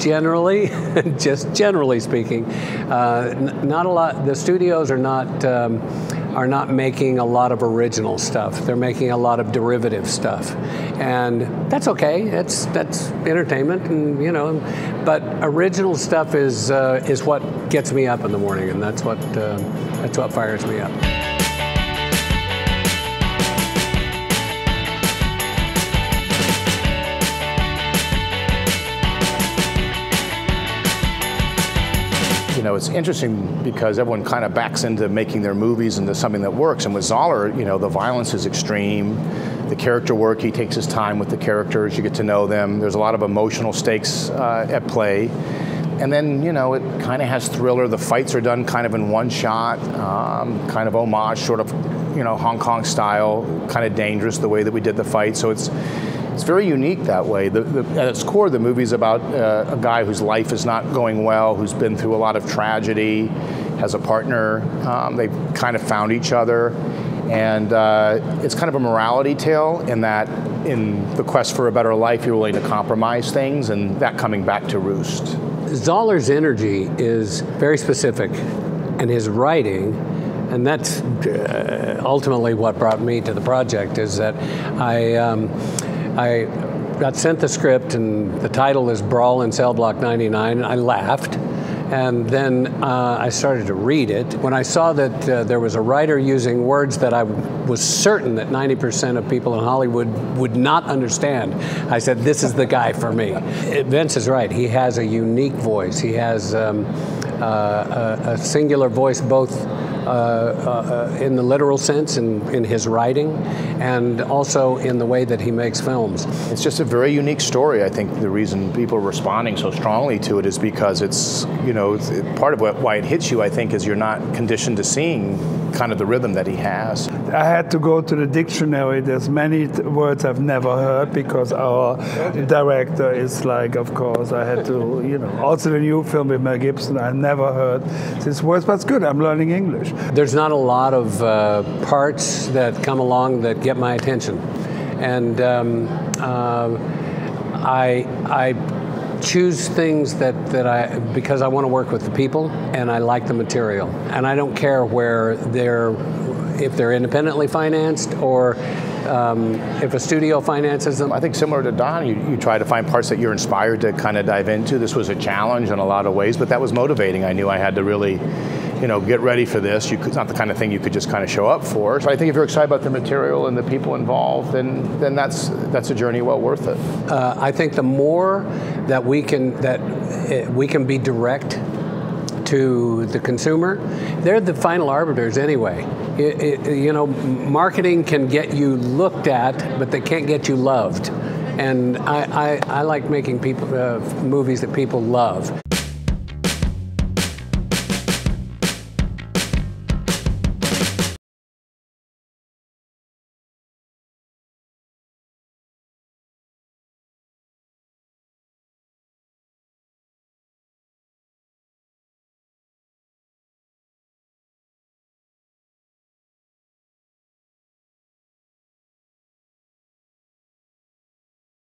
generally, just generally speaking, not a lot. The studios are not making a lot of original stuff. They're making a lot of derivative stuff, and that's okay. That's entertainment, and you know. But original stuff is what gets me up in the morning, and that's what fires me up. You know, it's interesting because everyone kind of backs into making their movies into something that works. And with Zoller, you know, the violence is extreme. The character work, he takes his time with the characters. You get to know them. There's a lot of emotional stakes at play. And then, you know, it kind of has thriller. The fights are done kind of in one shot, kind of homage, sort of, you know, Hong Kong style, kind of dangerous the way that we did the fight. So it's very unique that way. At its core, the movie's about a guy whose life is not going well, who's been through a lot of tragedy, has a partner. They've kind of found each other. And it's kind of a morality tale in that in the quest for a better life, you're willing to compromise things, and that coming back to roost. Zoller's energy is very specific, and his writing, and that's ultimately what brought me to the project, is that I got sent the script, and the title is Brawl in Cell Block 99, and I laughed. And then I started to read it. When I saw that there was a writer using words that I was certain that 90% of people in Hollywood would not understand, I said, this is the guy for me. Vince is right. He has a unique voice. He has a singular voice, both in the literal sense in his writing, and also in the way that he makes films. It's just a very unique story. I think the reason people are responding so strongly to it is because it's, you know, part of why it hits you, I think, is you're not conditioned to seeing kind of the rhythm that he has. I had to go to the dictionary. There's many words I've never heard because our director is like, of course, I had to, you know, also the new film with Mel Gibson, I never heard this words, but it's good, I'm learning English. There's not a lot of parts that come along that get my attention. And I choose things because I want to work with the people and I like the material. And I don't care if they're independently financed or if a studio finances them. I think similar to Don, you try to find parts that you're inspired to kind of dive into. This was a challenge in a lot of ways, but that was motivating. I knew I had to really, you know, get ready for this. It's not the kind of thing you could just kind of show up for. So I think if you're excited about the material and the people involved, then that's a journey well worth it. I think the more that we can be direct to the consumer, they're the final arbiters anyway. You know, marketing can get you looked at, but they can't get you loved. And I like making movies that people love.